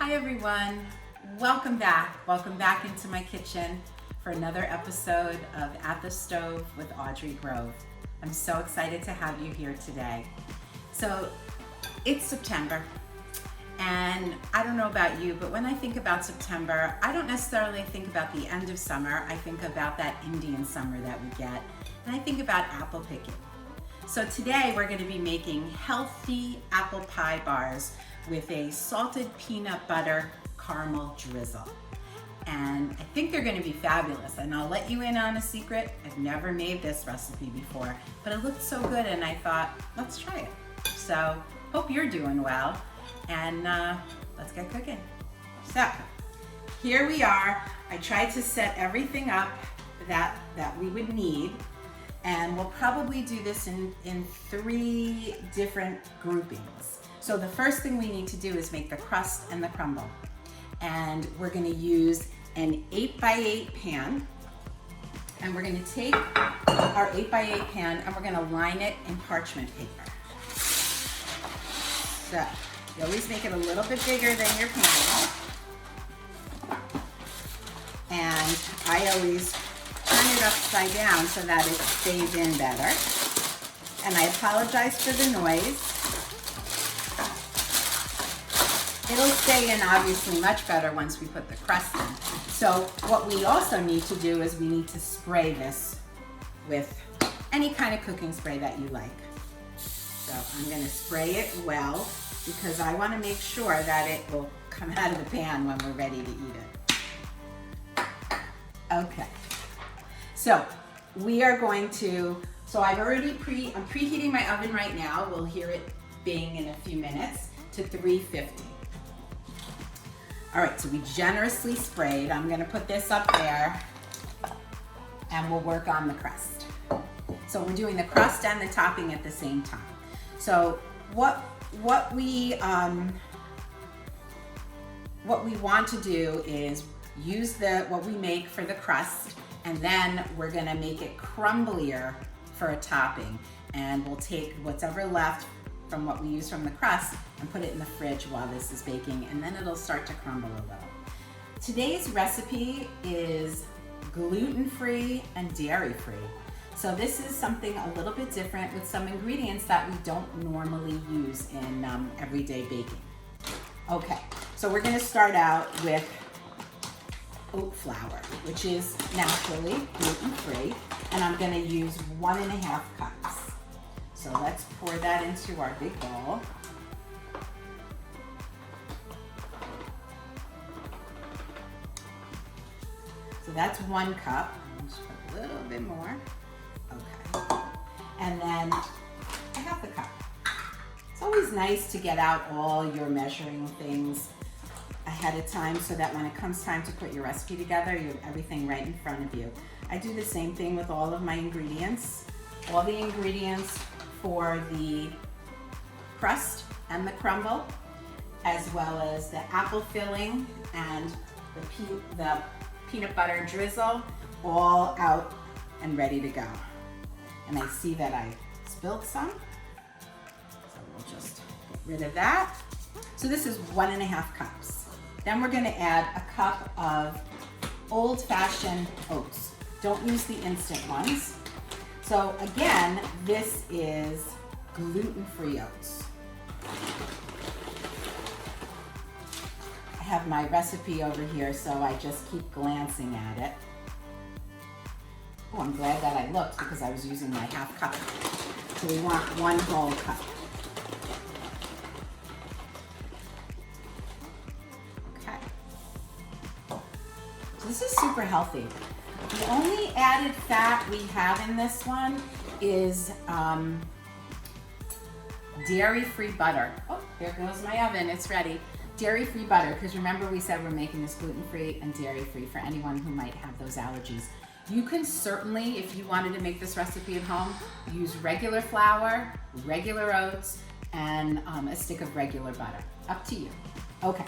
Hi everyone, welcome back into my kitchen for another episode of At the Stove with Audrey Grove. I'm so excited to have you here today. So it's September, and I don't know about you, but when I think about September, I don't necessarily think about the end of summer. I think about that Indian summer that we get, and I think about apple picking. So today we're going to be making healthy apple pie bars with a salted peanut butter caramel drizzle. And I think they're going to be fabulous. And I'll let you in on a secret. I've never made this recipe before, but it looked so good and I thought, let's try it. So hope you're doing well, and let's get cooking. So here we are. I tried to set everything up that we would need. And we'll probably do this in 3 different groupings. So the first thing we need to do is make the crust and the crumble. And we're gonna use an 8x8 pan. And we're gonna take our 8x8 pan and we're gonna line it in parchment paper. So you always make it a little bit bigger than your pan. And I always turn it upside down so that it stays in better. And I apologize for the noise. It'll stay in obviously much better once we put the crust in. So what we also need to do is we need to spray this with any kind of cooking spray that you like. So I'm gonna spray it well because I wanna make sure that it will come out of the pan when we're ready to eat it. Okay. So we are going to, I'm preheating my oven right now. We'll hear it bing in a few minutes to 350. All right, so we generously sprayed. I'm gonna put this up there and we'll work on the crust. So we're doing the crust and the topping at the same time. So what we want to do is use what we make for the crust, and then we're gonna make it crumblier for a topping. And we'll take whatever left from what we use from the crust and put it in the fridge while this is baking, and then it'll start to crumble a little. Today's recipe is gluten-free and dairy-free. So this is something a little bit different with some ingredients that we don't normally use in everyday baking. Okay, so we're gonna start out with oat flour, which is naturally gluten-free, and I'm gonna use 1.5 cups. So let's pour that into our big bowl. So that's 1 cup. Just put a little bit more. Okay. And then 1/2 cup. It's always nice to get out all your measuring things ahead of time so that when it comes time to put your recipe together, you have everything right in front of you. I do the same thing with all of my ingredients. All the ingredients for the crust and the crumble, as well as the apple filling and the peanut butter drizzle, all out and ready to go. And I see that I spilled some, so we'll just get rid of that. So this is 1.5 cups. Then we're gonna add a cup of old-fashioned oats. Don't use the instant ones. So again, this is gluten-free oats. I have my recipe over here, so I just keep glancing at it. Oh, I'm glad that I looked because I was using my 1/2 cup. So we want 1 whole cup. This is super healthy. The only added fat we have in this one is dairy-free butter. Oh, there goes my oven, it's ready. Dairy-free butter, because remember we said we're making this gluten-free and dairy-free for anyone who might have those allergies. You can certainly, if you wanted to make this recipe at home, use regular flour, regular oats, and a stick of regular butter. Up to you. Okay,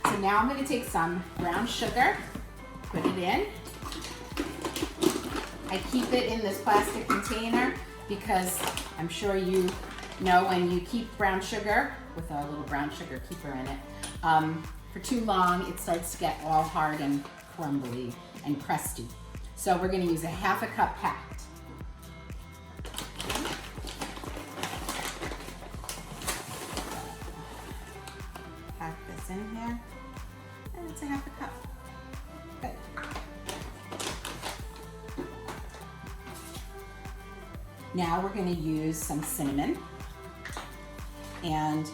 so now I'm gonna take some brown sugar, put it in. I keep it in this plastic container because I'm sure you know when you keep brown sugar with a little brown sugar keeper in it, for too long, it starts to get all hard and crumbly and crusty. So we're gonna use a 1/2 cup packed. Pack this in here, and it's a 1/2 cup. Good. Now we're gonna use some cinnamon. And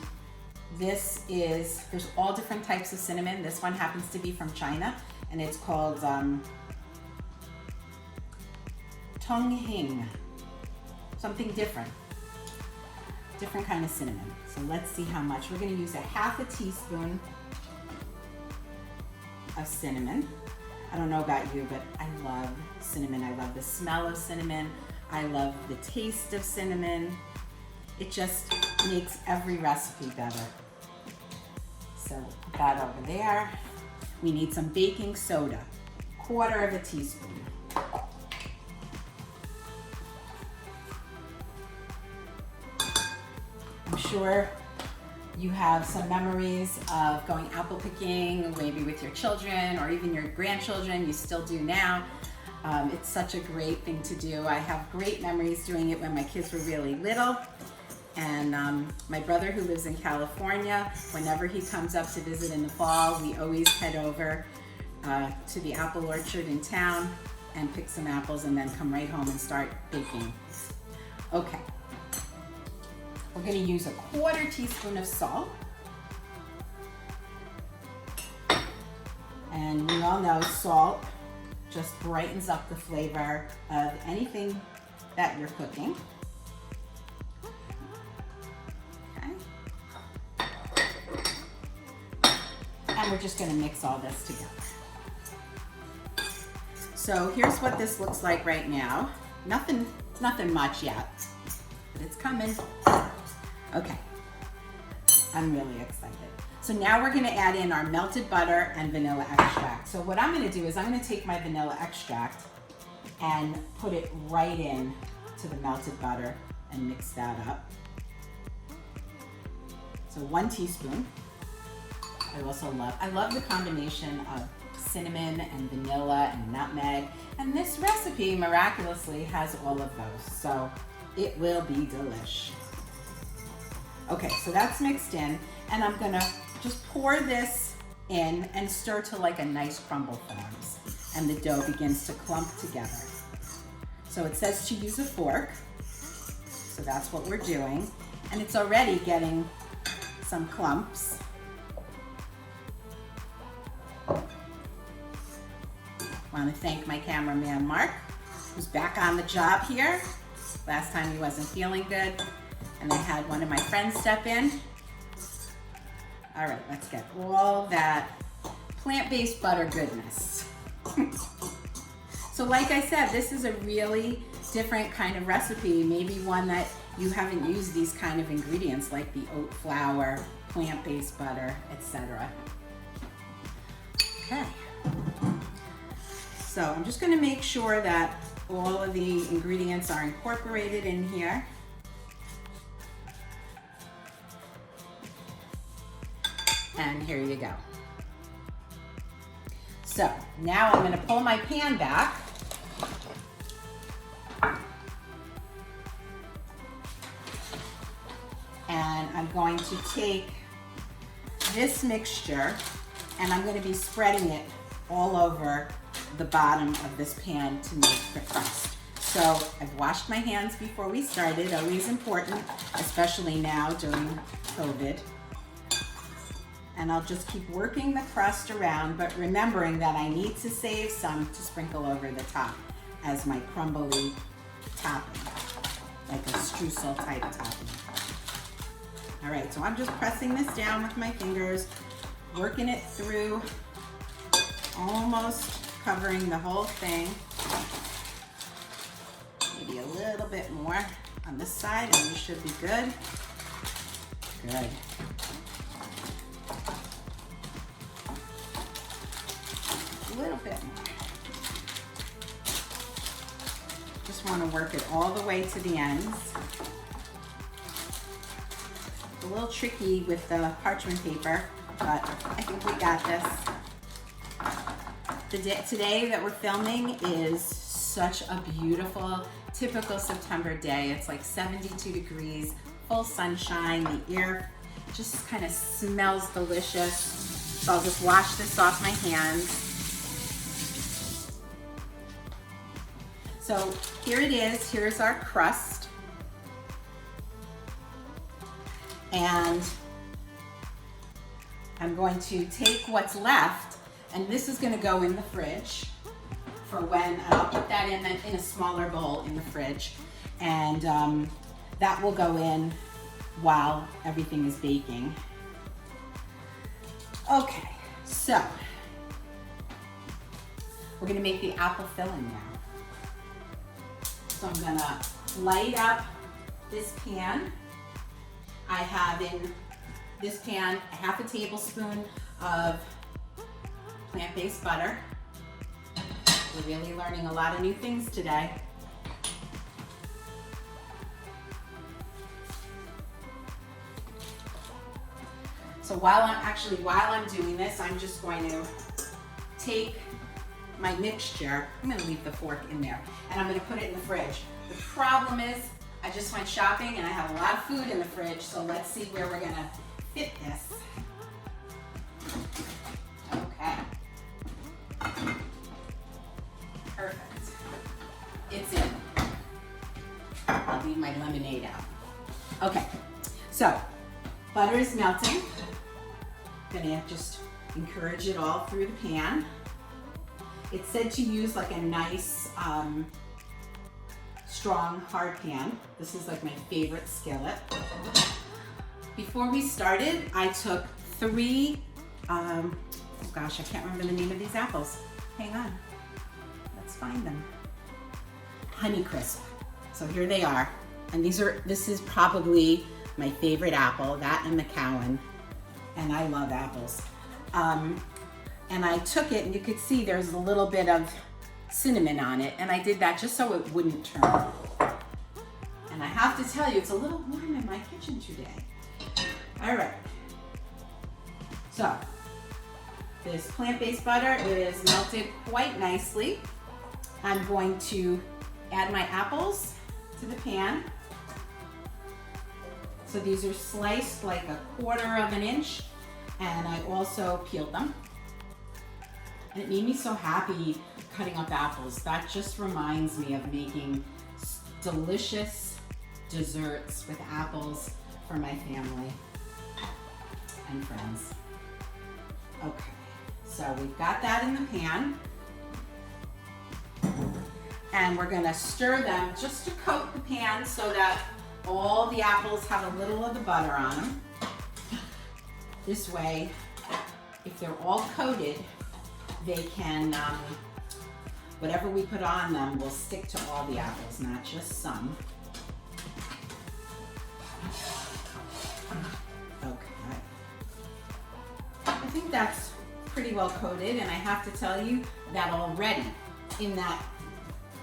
this is, there's all different types of cinnamon. This one happens to be from China, and it's called Tonghing, something different kind of cinnamon. So let's see how much. We're gonna use a 1/2 teaspoon of cinnamon. I don't know about you, but I love cinnamon. I love the smell of cinnamon. I love the taste of cinnamon. It just makes every recipe better. So put that over there. We need some baking soda, 1/4 teaspoon. I'm sure you have some memories of going apple picking, maybe with your children or even your grandchildren. You still do now. It's such a great thing to do. I have great memories doing it when my kids were really little. And my brother, who lives in California, whenever he comes up to visit in the fall, we always head over to the apple orchard in town and pick some apples and then come right home and start baking. Okay. We're gonna use a 1/4 teaspoon of salt. And we all know salt just brightens up the flavor of anything that you're cooking. Okay. And we're just gonna mix all this together. So here's what this looks like right now. Nothing much yet, but it's coming. Okay, I'm really excited. So now we're gonna add in our melted butter and vanilla extract. So what I'm gonna do is I'm gonna take my vanilla extract and put it right in to the melted butter and mix that up. So 1 teaspoon. I love the combination of cinnamon and vanilla and nutmeg. And this recipe miraculously has all of those. So it will be delish. Okay, so that's mixed in, and I'm gonna just pour this in and stir till like a nice crumble forms and the dough begins to clump together. So it says to use a fork, so that's what we're doing, and it's already getting some clumps. I want to thank my cameraman Mark, who's back on the job here. Last time he wasn't feeling good, and I had one of my friends step in. All right, let's get all that plant-based butter goodness. So like I said, this is a really different kind of recipe, maybe one that you haven't used these kind of ingredients like the oat flour, plant-based butter, etc. Okay. So I'm just gonna make sure that all of the ingredients are incorporated in here. And here you go. So now I'm going to pull my pan back. And I'm going to take this mixture and I'm going to be spreading it all over the bottom of this pan to make the crust. So I've washed my hands before we started, always important, especially now during COVID. And I'll just keep working the crust around, but remembering that I need to save some to sprinkle over the top as my crumbly topping, like a streusel type topping. All right, so I'm just pressing this down with my fingers, working it through, almost covering the whole thing. Maybe a little bit more on this side and we should be good. Good. A little bit more. Just want to work it all the way to the ends. It's a little tricky with the parchment paper but I think we got this. Today that we're filming is such a beautiful, typical September day. It's like 72 degrees, full sunshine. The air just kind of smells delicious. So I'll just wash this off my hands. So here it is. Here's our crust. And I'm going to take what's left, and this is going to go in the fridge for when I'll put that in a smaller bowl in the fridge, and that will go in while everything is baking. Okay, so we're going to make the apple filling now. So I'm going to light up this pan. I have in this pan a half a tablespoon of plant-based butter. We're really learning a lot of new things today. So while I'm doing this, I'm just going to take my mixture. I'm going to leave the fork in there, and I'm going to put it in the fridge. The problem is, I just went shopping and I have a lot of food in the fridge, so let's see where we're going to fit this. Okay. Perfect. It's in. I'll leave my lemonade out. Okay, so butter is melting. Gonna just encourage it all through the pan. It's said to use like a nice, strong, hard pan. This is like my favorite skillet. Before we started, I took 3, oh gosh, I can't remember the name of these apples. Hang on, let's find them. Honeycrisp. So here they are. And this is probably my favorite apple, that and the Cowan. And I love apples. And I took it, and you could see there's a little bit of cinnamon on it, and I did that just so it wouldn't turn. And I have to tell you, it's a little warm in my kitchen today. All right. So this plant-based butter is melted quite nicely. I'm going to add my apples to the pan. So these are sliced like 1/4 of an inch, and I also peeled them. And it made me so happy cutting up apples. That just reminds me of making delicious desserts with apples for my family and friends. Okay, so we've got that in the pan. And we're gonna stir them just to coat the pan so that all the apples have a little of the butter on them. This way, if they're all coated, they can, whatever we put on them will stick to all the apples, not just some. Okay. I think that's pretty well coated, and I have to tell you that already in that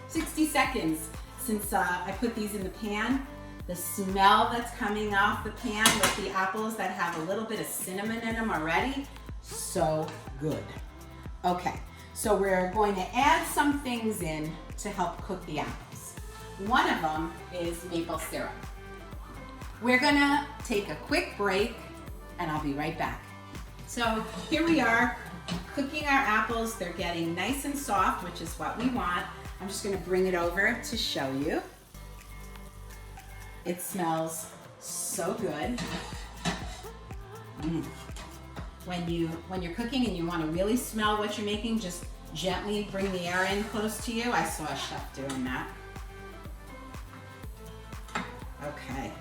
60 seconds since I put these in the pan, the smell that's coming off the pan with the apples that have a little bit of cinnamon in them already, so good. Okay, so we're going to add some things in to help cook the apples. One of them is maple syrup. We're gonna take a quick break, and I'll be right back. So here we are cooking our apples. They're getting nice and soft, which is what we want. I'm just gonna bring it over to show you. It smells so good. When you're cooking and you want to really smell what you're making, just gently bring the air in close to you. I saw a chef doing that. Okay.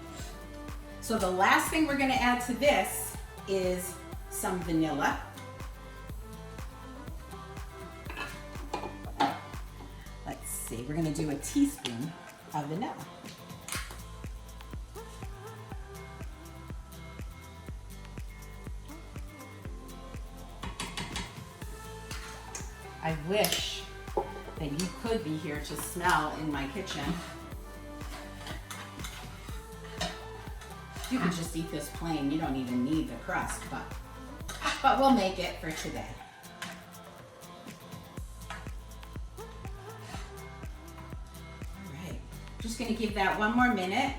So the last thing we're going to add to this is some vanilla. Let's see, we're going to do a teaspoon of vanilla. I wish that you could be here to smell in my kitchen. You could just eat this plain. You don't even need the crust, but but we'll make it for today. All right, just gonna give that one more minute,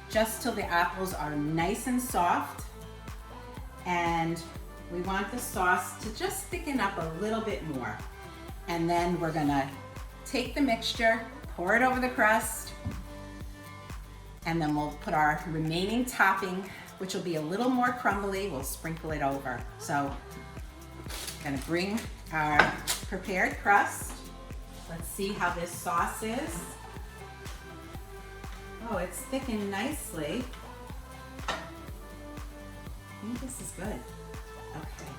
just till the apples are nice and soft. And we want the sauce to just thicken up a little bit more. And then we're gonna take the mixture, pour it over the crust, and then we'll put our remaining topping, which will be a little more crumbly, we'll sprinkle it over. So I'm gonna bring our prepared crust. Let's see how this sauce is. Oh, it's thickened nicely. I think this is good. Okay.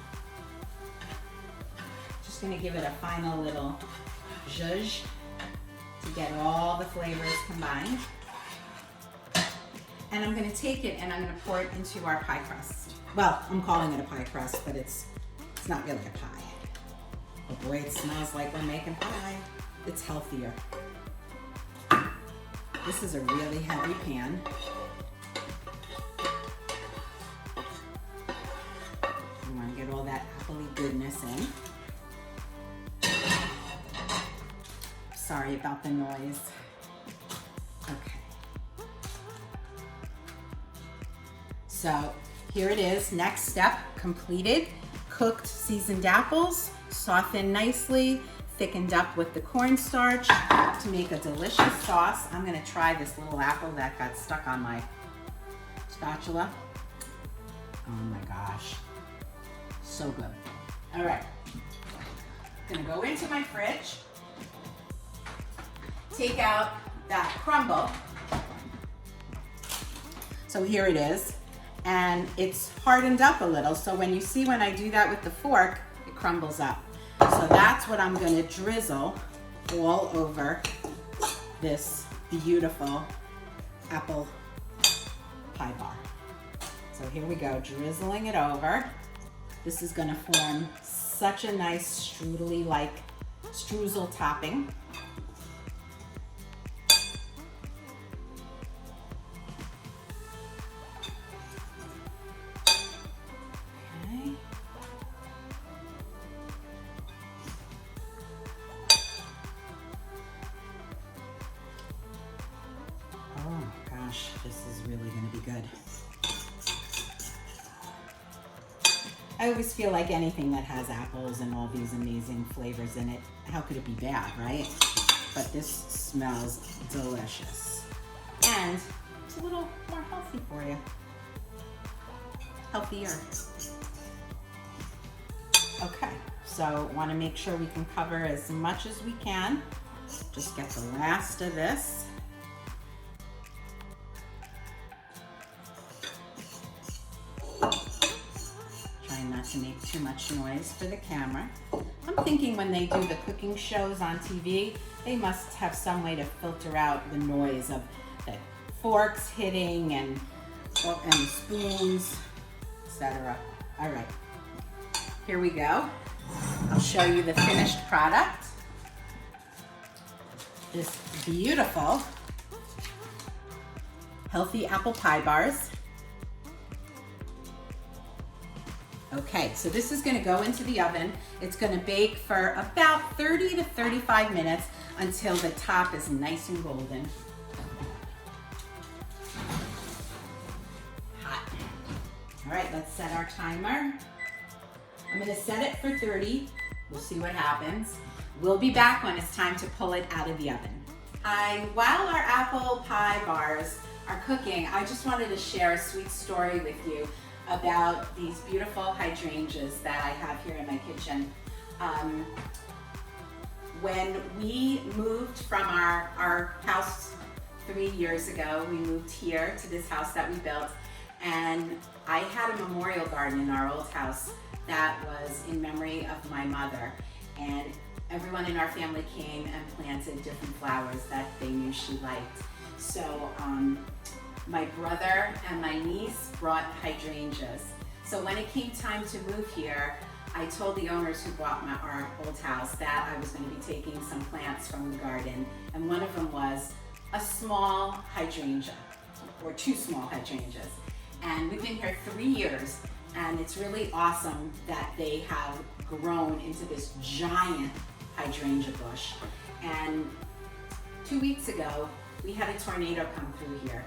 Just gonna give it a final little zhuzh to get all the flavors combined. And I'm gonna take it and I'm gonna pour it into our pie crust. Well, I'm calling it a pie crust, but it's not really a pie. But boy, it smells like we're making pie. It's healthier. This is a really heavy pan. You want to get all that appley goodness in. Sorry about the noise. Okay. So here it is. Next step completed. Cooked seasoned apples, softened nicely, thickened up with the cornstarch to make a delicious sauce. I'm gonna try this little apple that got stuck on my spatula. Oh my gosh, so good. All right, I'm gonna go into my fridge, take out that crumble. So here it is, and it's hardened up a little, so when I do that with the fork, it crumbles up. So that's what I'm gonna drizzle all over this beautiful apple pie bar. So here we go, drizzling it over. This is gonna form such a nice strudely-like streusel topping. This is really going to be good. I always feel like anything that has apples and all these amazing flavors in it, how could it be bad, right? But this smells delicious. And it's a little more healthy for you. Healthier. Okay, so want to make sure we can cover as much as we can. Just get the last of this. Not to make too much noise for the camera. I'm thinking when they do the cooking shows on TV, they must have some way to filter out the noise of the forks hitting and spoons, etc. All right, here we go. I'll show you the finished product. This beautiful, healthy apple pie bars. Okay, so this is gonna go into the oven. It's gonna bake for about 30 to 35 minutes until the top is nice and golden. Hot. All right, let's set our timer. I'm gonna set it for 30. We'll see what happens. We'll be back when it's time to pull it out of the oven. While our apple pie bars are cooking, I just wanted to share a sweet story with you about these beautiful hydrangeas that I have here in my kitchen. When we moved from our house 3 years ago, we moved here to this house that we built, and I had a memorial garden in our old house that was in memory of my mother. And everyone in our family came and planted different flowers that they knew she liked. So my brother and my niece brought hydrangeas. So when it came time to move here, I told the owners who bought our old house that I was going to be taking some plants from the garden, and one of them was a small hydrangea, or 2 small hydrangeas. And we've been here 3 years, and it's really awesome that they have grown into this giant hydrangea bush. And 2 weeks ago, we had a tornado come through here,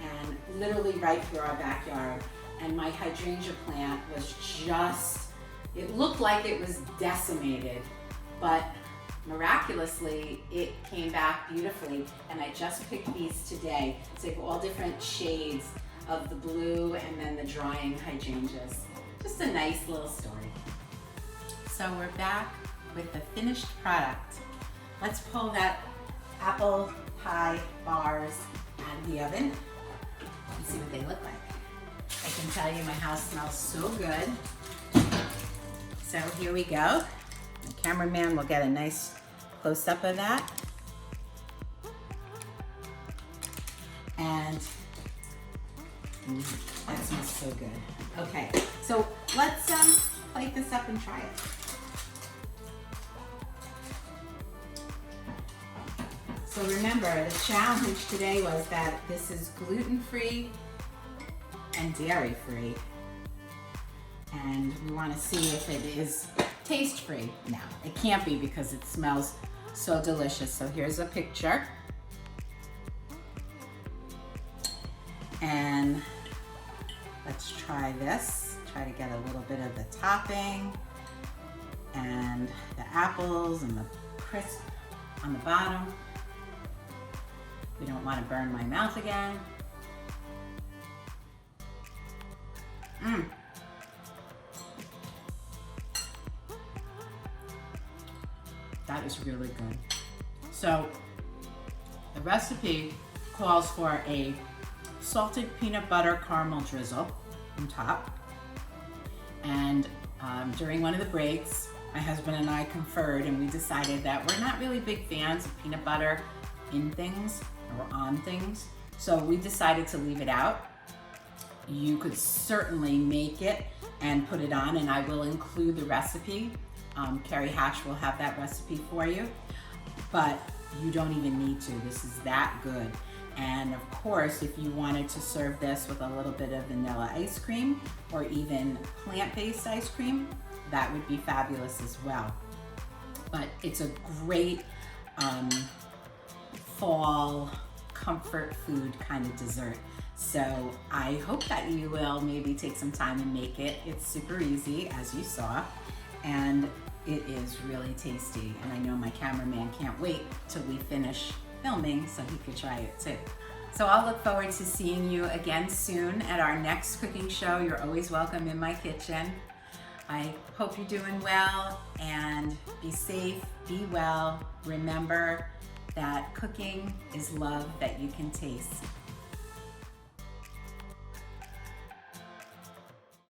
and literally right through our backyard. And my hydrangea plant was just, it looked like it was decimated, but miraculously, it came back beautifully. And I just picked these today. So they have all different shades of the blue and then the drying hydrangeas. Just a nice little story. So we're back with the finished product. Let's pull that apple pie bars out of the oven and see what they look like. I can tell you my house smells so good. So here we go. The cameraman will get a nice close-up of that. And that smells so good. Okay, so let's plate this up and try it. So remember, the challenge today was that this is gluten-free and dairy-free. And we want to see if it is taste-free. Now, it can't be because it smells so delicious. So here's a picture. And let's try this. Try to get a little bit of the topping and the apples and the crisp on the bottom. We don't want to burn my mouth again. That is really good. So the recipe calls for a salted peanut butter caramel drizzle on top. And during one of the breaks, my husband and I conferred and we decided that we're not really big fans of peanut butter in things or on things. So we decided to leave it out. You could certainly make it and put it on, and I will include the recipe. Carrie Hatch will have that recipe for you, but you don't even need to. This is that good. And of course, if you wanted to serve this with a little bit of vanilla ice cream or even plant-based ice cream, that would be fabulous as well. But it's a great fall comfort food kind of dessert. So I hope that you will maybe take some time and make it. It's super easy, as you saw, and it is really tasty. And I know my cameraman can't wait till we finish filming so he could try it too. So I'll look forward to seeing you again soon at our next cooking show. You're always welcome in my kitchen. I hope you're doing well, and be safe, be well. Remember that cooking is love that you can taste.